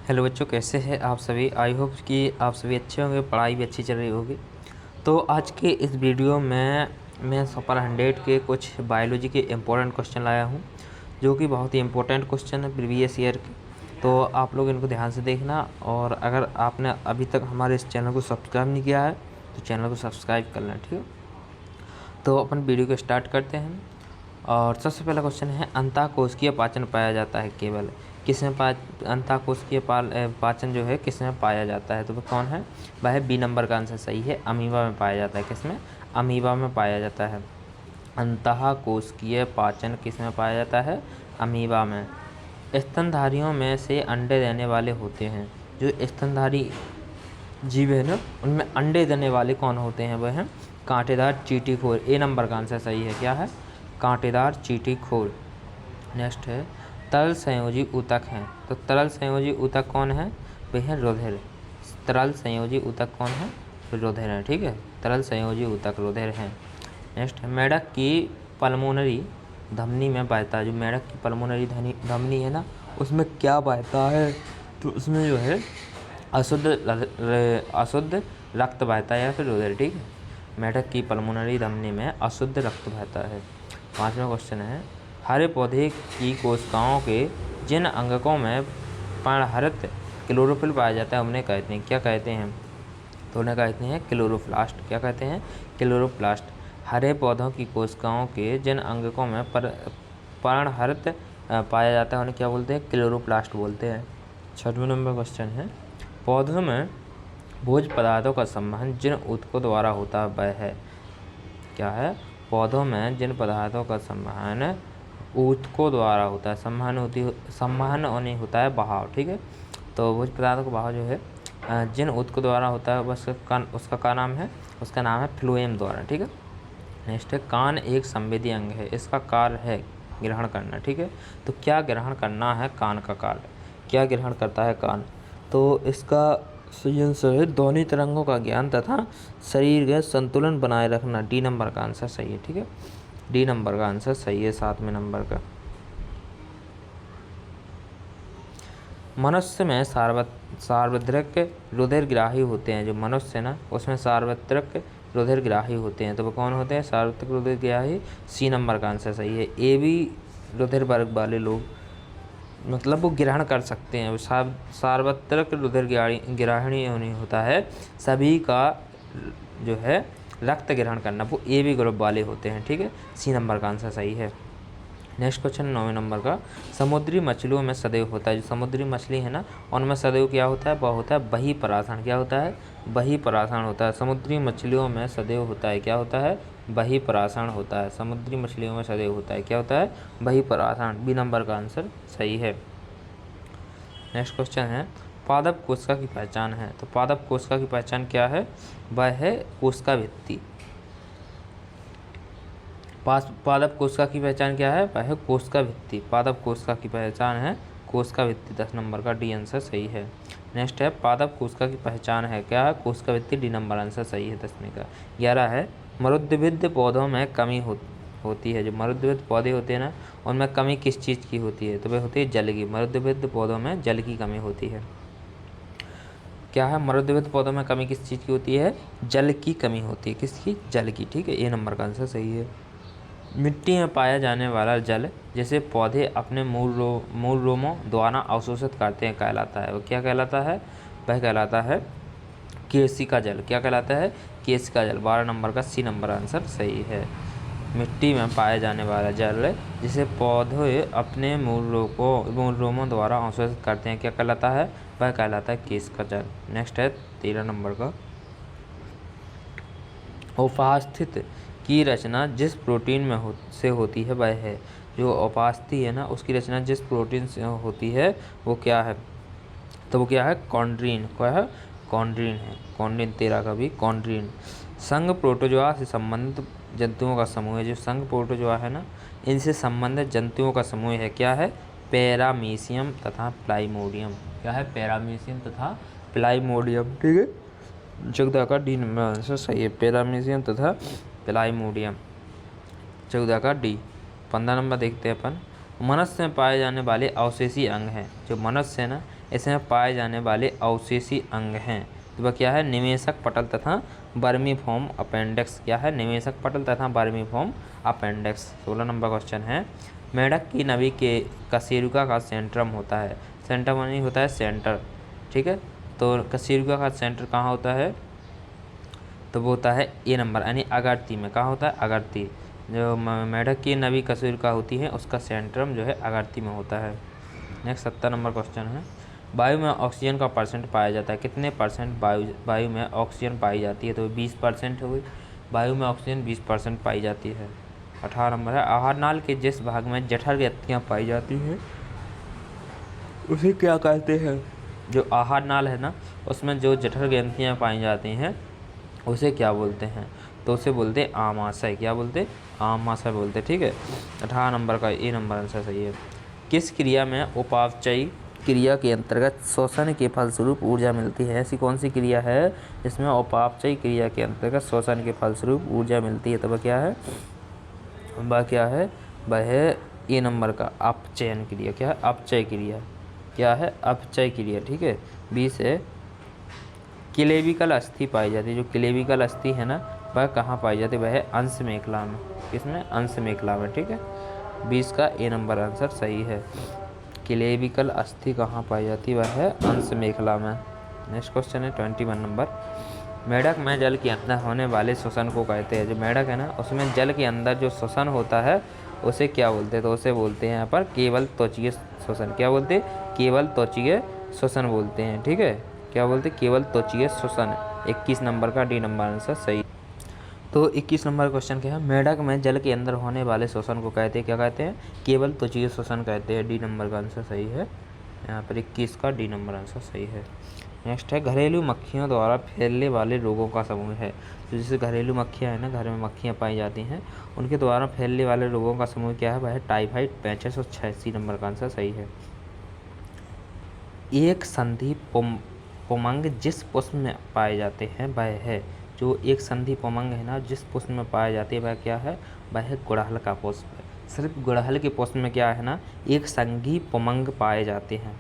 Hello बच्चों, कैसे हैं आप सभी। आई होप कि आप सभी अच्छे होंगे, पढ़ाई भी अच्छी चल रही होगी। तो आज के इस वीडियो में मैं सुपर 100 के कुछ बायोलॉजी के इम्पोर्टेंट क्वेश्चन लाया हूं, जो कि बहुत ही इम्पोर्टेंट क्वेश्चन है प्रीवियस ईयर के। तो आप लोग इनको ध्यान से देखना, और अगर आपने अभी तक हमारे इस चैनल को सब्सक्राइब नहीं किया है तो चैनल को सब्सक्राइब कर लें, ठीक है। तो अपन वीडियो को स्टार्ट करते हैं। और सबसे पहला क्वेश्चन है, अंतःकोशिकीय पाचन पाया जाता है केवल किसमें अंतःकोशिकीय पाचन जो है किसमें पाया जाता है। तो वह कौन है? वह है बी नंबर का आंसर सही है, अमीबा में पाया जाता है। किसमें? अमीबा में पाया जाता है। अंतःकोशिकीय पाचन किसमें पाया जाता है? अमीबा में। स्तनधारियों में से अंडे देने वाले होते हैं, जो स्तनधारी जीव है ना, उनमें अंडे देने वाले कौन होते हैं? वह हैं कांटेदार चींटीखोर। ए नंबर का आंसर सही है। क्या है? कांटेदार चींटीखोर। नेक्स्ट है, तरल संयोजी ऊतक हैं। तो तरल संयोजी ऊतक कौन है? वह है रुधिर। तरल संयोजी ऊतक कौन है? रुधिर है, ठीक है। तरल संयोजी ऊतक रुधिर हैं। नेक्स्ट है, मेढक की पल्मोनरी धमनी में बहता है। जो मेढक की पल्मोनरी धमनी है ना, उसमें क्या बहता है? तो उसमें जो है अशुद्ध रक्त बहता है, या फिर रुधिर, ठीक है। मेढक की पल्मोनरी धमनी में अशुद्ध रक्त बहता है। 5वां क्वेश्चन है, हरे पौधे की कोशिकाओं के जिन अंगकों में पर्णहरित क्लोरोफिल पाया जाता है उन्हें कहते हैं, क्या कहते हैं? तो उन्हें कहते हैं क्लोरोप्लास्ट। क्या कहते हैं? क्लोरोप्लास्ट। हरे पौधों की कोशिकाओं के जिन अंगकों में पर्णहरित पाया जाता है उन्हें क्या बोलते हैं? क्लोरोप्लास्ट बोलते हैं। 6वां नंबर क्वेश्चन है, पौधों में भोज्य पदार्थों का संवहन जिन ऊतकों द्वारा होता है वह है, क्या है? पौधों में जिन पदार्थों का संवहन ऊतकों द्वारा होता है, संवहन नहीं होता है, बहाव, ठीक है। तो भोज्य पदार्थों का बहाव जो है जिन ऊतकों द्वारा होता है उसका क्या नाम है? उसका नाम है फ्लोएम द्वारा, ठीक है। नेक्स्ट है, कान एक संवेदी अंग है, इसका कार्य है ग्रहण करना, ठीक है। तो क्या ग्रहण करना है कान का कार्य? क्या ग्रहण करता है कान? तो इसका सही आंसर है ध्वनि तरंगों का ज्ञान तथा शरीर का संतुलन बनाए रखना। डी नंबर का आंसर सही है, ठीक है। डी नंबर का आंसर सही है 7वें नंबर का। मनुष्य में सार्वत्रिक रुधिरग्राही होते हैं। जो मनुष्य है ना, उसमें सार्वत्रिक रुधिरग्राही होते हैं। तो वो कौन होते हैं? सार्वत्रिक रुधिरग्राही। सी नंबर का आंसर सही है। ए बी रुधिर वर्ग वाले लोग, मतलब वो ग्रहण कर सकते हैं। सार्वत्रिक रुधिरग्राहिणी नहीं होता है, सभी का जो है रक्त ग्रहण करना, वो ए बी ग्रुप वाले होते हैं, ठीक है। सी नंबर का आंसर सही है। नेक्स्ट क्वेश्चन 9वें नंबर का, समुद्री मछलियों में सदैव होता है। जो समुद्री मछली है ना, उनमें सदैव क्या होता है? वह होता है बहिपराशरण। क्या होता है? बहिपराशरण होता है। समुद्री मछलियों में सदैव होता है, क्या होता है? बहिपराशरण होता है। समुद्री मछलियों में सदैव होता है, क्या होता है? बहिपराशरण। बी नंबर का आंसर सही है। नेक्स्ट क्वेश्चन है, पादप कोशिका की पहचान है। तो पादप कोशिका की पहचान क्या है? वह है कोशिका भित्ति। पादप कोशिका की पहचान क्या है? वह है कोशिका भित्ति। पादप कोशिका की पहचान है कोशिका भित्ति। 10 नंबर का डी आंसर सही है। नेक्स्ट है, पादप कोशिका की पहचान है क्या है? कोशिका भित्ति। डी नंबर आंसर सही है 10वें का। 11 है, मरुद्भिद पौधों में कमी होती है। जो मरुद्भिद पौधे होते हैं ना, उनमें कमी किस चीज़ की होती है? तो वह होती है जल की। मरुद्भिद पौधों में जल की कमी होती है। क्या है? मरुद्भिद पौधों में कमी किस चीज़ की होती है? जल की कमी होती है। किसकी? जल की, ठीक है। ए नंबर का आंसर सही है। मिट्टी में पाया जाने वाला जल जिसे पौधे अपने मूल रोमों द्वारा अवशोषित करते हैं कहलाता है। वो क्या कहलाता है? वह कहलाता है केशिका जल। क्या कहलाता है? केशिका जल। 12 नंबर का सी नंबर आंसर सही है। मिट्टी में पाए जाने वाला जल जिसे पौधे अपने मूल रोमों द्वारा अवशोषित करते हैं, क्या कहलाता है? वह कहलाता है केशिका जल। नेक्स्ट है 13 नंबर का, उपास्थित की रचना जिस प्रोटीन में से होती है वह है। जो उपास्थि है ना, उसकी रचना जिस प्रोटीन से होती है वो क्या है? तो वो क्या है? कॉन्ड्रीन। क्या है? कॉन्ड्रीन है। कॉन्ड्रीन 13 का भी कॉन्ड्रीन। संघ प्रोटोजोआ से संबंधित जंतुओं का समूह है। जो संघ प्रोटोजोआ है ना, इनसे संबंधित जंतुओं का समूह है, क्या है? पैरामीशियम तथा प्लाइमोडियम। क्या है? पैरामीशियम तथा प्लाइमोडियम, ठीक है। 14 का डी नंबर आंसर सही है। पैरामीशियम तथा प्लाइमोडियम। 14 का डी। 15 नंबर देखते हैं अपन, मनुष्य में पाए जाने वाले अवशेषी अंग हैं। जो मनुष्य है ना, इसमें पाए जाने वाले अवशेषी अंग हैं। तो वह क्या है? निवेशक पटल तथा वर्मीफॉर्म अपेंडिक्स। क्या है? निवेशक पटल तथा वर्मीफॉर्म अपेंडिक्स। 16 नंबर क्वेश्चन है, मेढक की नवी के कशेरुका का सेंट्रम होता है। सेंट्रम यानी होता है सेंटर, ठीक है। तो कशेरुका का सेंटर कहाँ होता है? तो वो होता है ए नंबर यानी अगरती में। कहाँ होता है? अगरती। जो मेढक की नवी कशेरुका होती है उसका सेंट्रम जो है अगरती में होता है। नेक्स्ट 70 नंबर क्वेश्चन है, वायु में ऑक्सीजन का परसेंट पाया जाता है। कितने परसेंट वायु में ऑक्सीजन पाई जाती है? तो 20% हो गई। वायु में ऑक्सीजन 20% पाई जाती है। 18 नंबर है, आहार नाल के जिस भाग में जठर ग्रंथियाँ पाई जाती हैं उसे क्या कहते हैं? जो आहार नाल है ना, उसमें जो जठर ग्रंथियाँ पाई जाती हैं उसे क्या बोलते हैं? तो उसे बोलते हैं आमाशय। क्या बोलते? आमाशय बोलते, ठीक है। 18 नंबर का ए नंबर आंसर सही है। किस क्रिया में उपापचयी क्रिया के अंतर्गत शोषण के फलस्वरूप ऊर्जा मिलती है? ऐसी कौन सी क्रिया है जिसमें उपापचयी क्रिया के अंतर्गत शोषण के फलस्वरूप ऊर्जा मिलती है? तो वह क्या है? वह है ए नंबर का अपचयन क्रिया। क्या है? अपचय क्रिया। क्या है? अपचय क्रिया, ठीक है। 20 है, क्लेविकल अस्थि पाई जाती है। जो क्लेविकल अस्थि है ना, वह कहाँ पाई जाती है? वह है अंश मेखला में। किसमें? अंश मेखला में, ठीक है। 20 का ए नंबर आंसर सही है। क्लेविकल अस्थि कहाँ पाई जाती है? वह है अंश मेखला में। नेक्स्ट क्वेश्चन है 21 नंबर, मेढक में जल के अंदर होने वाले श्वसन को कहते हैं। जो मेढक है ना, उसमें जल के अंदर जो श्वसन होता है उसे क्या बोलते हैं? तो उसे बोलते हैं यहाँ पर केवल त्वचीय श्वसन। क्या बोलते हैं? केवल त्वचीय श्वसन बोलते हैं, ठीक है। क्या बोलते? केवल त्वचीय श्वसन। 21 नंबर का डी नंबर आंसर सही। तो 21 नंबर क्वेश्चन क्या है? मेढक में जल के अंदर होने वाले श्वसन को कहते हैं, क्या कहते हैं? केवल त्वचीय श्वसन कहते हैं। डी नंबर का आंसर सही है। यहाँ पर 21 का डी नंबर आंसर सही है। नेक्स्ट है, घरेलू मक्खियों द्वारा फैलने वाले रोगों का समूह है। तो जैसे घरेलू मक्खियाँ हैं ना, घर में मक्खियाँ पाई जाती हैं, उनके द्वारा फैलने वाले रोगों का समूह क्या है? वह है टाइफाइड, पेचिश और 86 नंबर का आंसर सही है। एक संधि पुमंग जिस पुष्प में पाए जाते हैं वह है, जो एक संधि पुमंग है ना, जिस पुष्प में पाए जाते हैं वह क्या है? वह है गुड़हल का पुष्प है। सिर्फ गुड़हल के पुष्प में क्या है ना, एक संघी पुमंग पाए जाते हैं।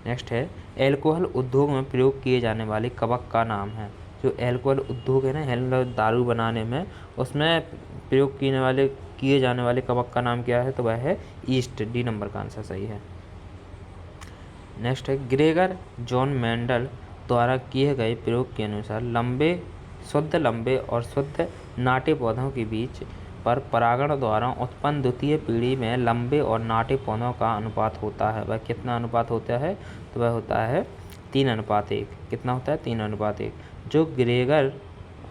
नेक्स्ट है, एल्कोहल उद्योग में प्रयोग किए जाने वाले कवक का नाम है। जो एल्कोहल उद्योग है ना, दारू बनाने में, उसमें प्रयोग किए जाने वाले कवक का नाम क्या है? तो वह है ईस्ट। डी नंबर का आंसर सही है। नेक्स्ट है, ग्रेगर जॉन मेंडल द्वारा किए गए प्रयोग के अनुसार शुद्ध लंबे और शुद्ध नाटे पौधों के बीच पर परागण द्वारा उत्पन्न द्वितीय पीढ़ी में लंबे और नाटे पौधों का अनुपात होता है। वह कितना अनुपात होता है? तो वह होता है 3:1। कितना होता है? 3:1। जो ग्रेगर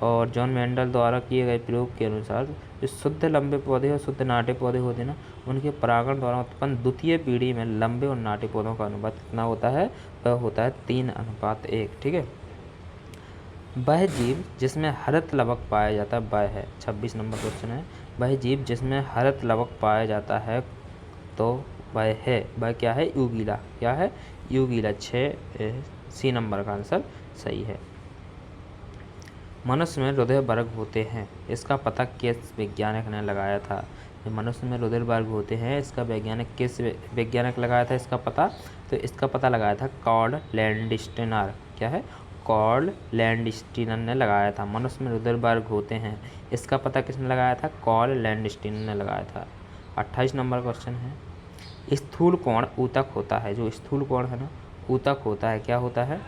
और जॉन मेंडल द्वारा किए गए प्रयोग के अनुसार जो शुद्ध लंबे पौधे और शुद्ध नाटे पौधे होते हैं ना, उनके परागण द्वारा उत्पन्न द्वितीय पीढ़ी में लंबे और नाटे पौधों का अनुपात कितना होता है? वह होता है 3:1, ठीक है। वह जीव जिसमें हरित लवक पाया जाता है वह है, 26 नंबर क्वेश्चन है, वह जीव जिसमें हरित लवक पाया जाता है तो वह क्या है? यूगिला। क्या है? यूगिला। 6 नंबर का आंसर सही है। मनुष्य में हृदय वर्ग होते हैं, इसका पता किस वैज्ञानिक ने लगाया था? मनुष्य में हृदय वर्ग होते हैं, इसका किस वैज्ञानिक लगाया था इसका पता? तो इसका पता लगाया था कार्ल लैंडस्टीनर। क्या है? कार्ल लैंडस्टीनर ने लगाया था। मनुष्य में हृदय वर्ग होते हैं, इसका पता किसने लगाया था? कार्ल लैंडस्टीनर ने लगाया था। 28 नंबर क्वेश्चन है, स्थूल कोण ऊतक होता है। जो स्थूल कोण है ना, ऊतक होता है। क्या होता है?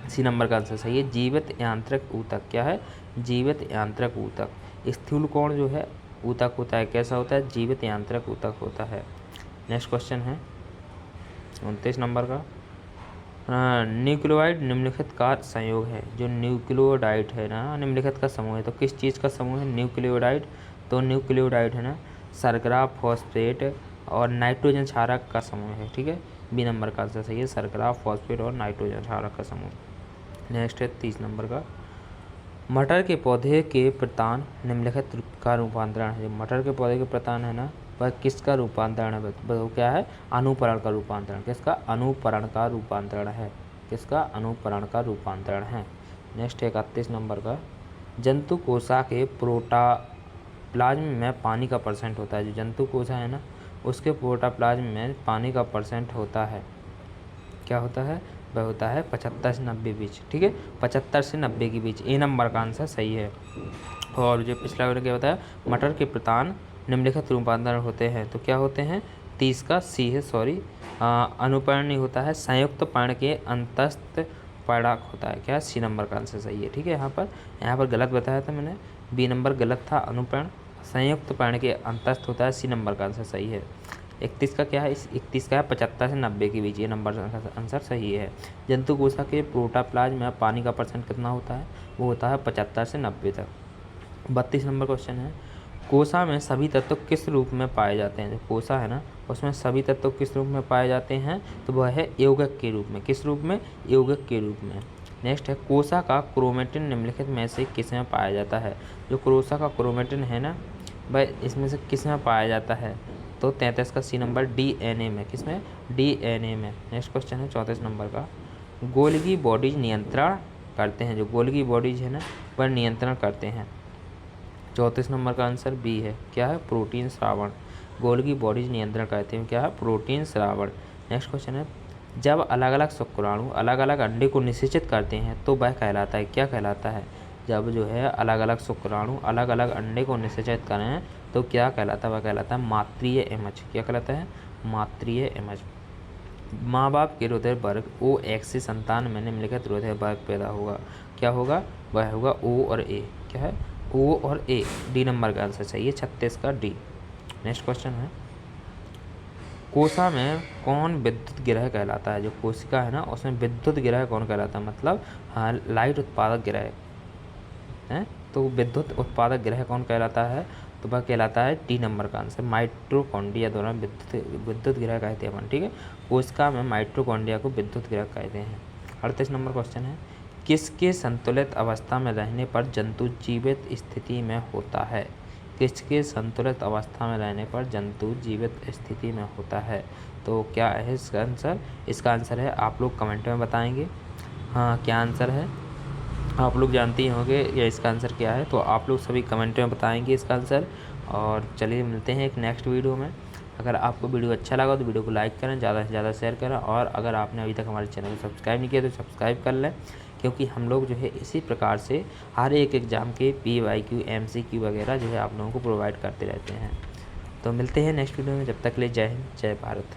सी नंबर का आंसर सही है, जीवित यांत्रिक ऊतक। क्या है? जीवित यांत्रिक ऊतक। स्थूल कोण जो है ऊतक होता है। कैसा होता है? जीवित यांत्रिक ऊतक होता है। नेक्स्ट क्वेश्चन है 29 नंबर का, न्यूक्लियोटाइड निम्नलिखित का संयोग है। जो न्यूक्लियोटाइड है ना, निम्नलिखित का समूह है, तो किस चीज़ का समूह है न्यूक्लियोटाइड? तो न्यूक्लियोटाइड है ना, शर्करा, फॉस्फेट और नाइट्रोजन क्षारक का समूह है, ठीक है। बी नंबर का आंसर सही है, शर्करा, फॉस्फेट और नाइट्रोजन क्षारक का समूह। नेक्स्ट है 30 नंबर का, मटर के पौधे के प्रतान निम्नलिखित का रूपांतरण है। मटर के पौधे के प्रतान है ना, वह किसका रूपांतरण है? वो क्या है? अनुपरण का रूपांतरण। किसका? अनुपरण का रूपांतरण है। किसका? अनुपरण का रूपांतरण है। नेक्स्ट है 31 नंबर का, जंतु कोशा के प्रोटोप्लाज्म में पानी का परसेंट होता है। जो जंतु कोशा है ना, उसके प्रोटोप्लाज्म में पानी का परसेंट होता है। क्या होता है, वह होता है 75 से 90 बीच। ठीक है, 75 से 90 के बीच, ए नंबर का आंसर सही है। और जो पिछला क्या होता है, मटर के प्रतान निम्नलिखित रूपांतरण होते हैं, तो क्या होते हैं, 30 का सी है, सॉरी, अनुपर्णी होता है, संयुक्त पर्ण के अंतस्थ पराग होता है, क्या, सी नंबर का आंसर सही है। ठीक है, यहाँ पर गलत बताया था मैंने, बी नंबर गलत था, अनुपर्ण, संयुक्त पर्ण के अंतस्थ होता है, सी नंबर का आंसर सही है। 31 का क्या है, इस 31 का है 75 से 90 के बीच, ये नंबर आंसर सही है। जंतु कोशिका के प्रोटोप्लाज्म में पानी का परसेंट कितना होता है, वो होता है 75 से 90 तक। 32 नंबर क्वेश्चन है, कोसा में सभी तत्व किस रूप में पाए जाते हैं, जो कोसा है ना उसमें सभी तत्व किस रूप में पाए जाते हैं, तो वह है यौगिक के रूप में। किस रूप में, यौगिक के रूप में। नेक्स्ट है, कोसा का क्रोमेटिन निम्नलिखित में से किस में पाया जाता है, जो कोसा का क्रोमेटिन है ना भाई, इसमें से किस में पाया जाता है, तो 33 का सी नंबर, डीएनए में। किस में, डीएनए में। नेक्स्ट क्वेश्चन है 34 नंबर का, गोल्गी बॉडीज नियंत्रण करते हैं, जो गोल्गी बॉडीज है ना वह नियंत्रण करते हैं। 34 नंबर का आंसर बी है, क्या है, प्रोटीन श्रावण। गोल्गी बॉडीज नियंत्रण करते हैं, क्या है, प्रोटीन श्रावण। नेक्स्ट क्वेश्चन है, जब अलग अलग शुक्राणु अलग अलग अंडे को निषेचित करते हैं तो वह कहलाता है, क्या कहलाता है, जब जो है अलग अलग शुक्राणु अलग अलग अंडे को निषेचित करें तो क्या कहलाता है, वह कहलाता है मातृय इमेज। क्या कहलाता है, मातृय इमेज। माँ बाप के हृदय वर्ग ओ एक्स से संतान में निम्नलिखित हृदय वर्ग पैदा होगा, क्या होगा, वह होगा ओ और ए। क्या है, ओ और ए, डी नंबर का आंसर चाहिए, 36 का डी। नेक्स्ट क्वेश्चन है, कोसा में कौन विद्युत गिरह कहलाता है, जो कोशिका है ना उसमें विद्युत गिरह कौन कहलाता है, मतलब हाँ लाइट उत्पादक गिरह है, तो विद्युत उत्पादक गिरह कौन कहलाता है, तो वह कहलाता है डी नंबर का आंसर, माइटोकॉन्ड्रिया द्वारा विद्युत गिरह कहते हैं अपन। ठीक है, कोशिका में माइटोकॉन्ड्रिया को विद्युत गिरह कहते हैं। 38 नंबर क्वेश्चन है, किसके संतुलित अवस्था में रहने पर जंतु जीवित स्थिति में होता है, किसके संतुलित अवस्था में रहने पर जंतु जीवित स्थिति में होता है, तो क्या है इसका आंसर, इसका आंसर है, आप लोग कमेंट में बताएंगे। हाँ, क्या आंसर है, आप लोग जानते ही होंगे या इसका आंसर क्या है, तो आप लोग सभी कमेंट में बताएंगे इसका आंसर। और चलिए मिलते हैं एक नेक्स्ट वीडियो में। अगर आपको वीडियो अच्छा लगा तो वीडियो को लाइक करें, ज़्यादा से ज़्यादा शेयर करें, और अगर आपने अभी तक हमारे चैनल को सब्सक्राइब नहीं किया तो सब्सक्राइब कर लें, क्योंकि हम लोग जो है इसी प्रकार से हर एक एग्ज़ाम के PYQ MCQ वगैरह जो है आप लोगों को प्रोवाइड करते रहते हैं। तो मिलते हैं नेक्स्ट वीडियो में, जब तक ले जय हिंद, जय भारत।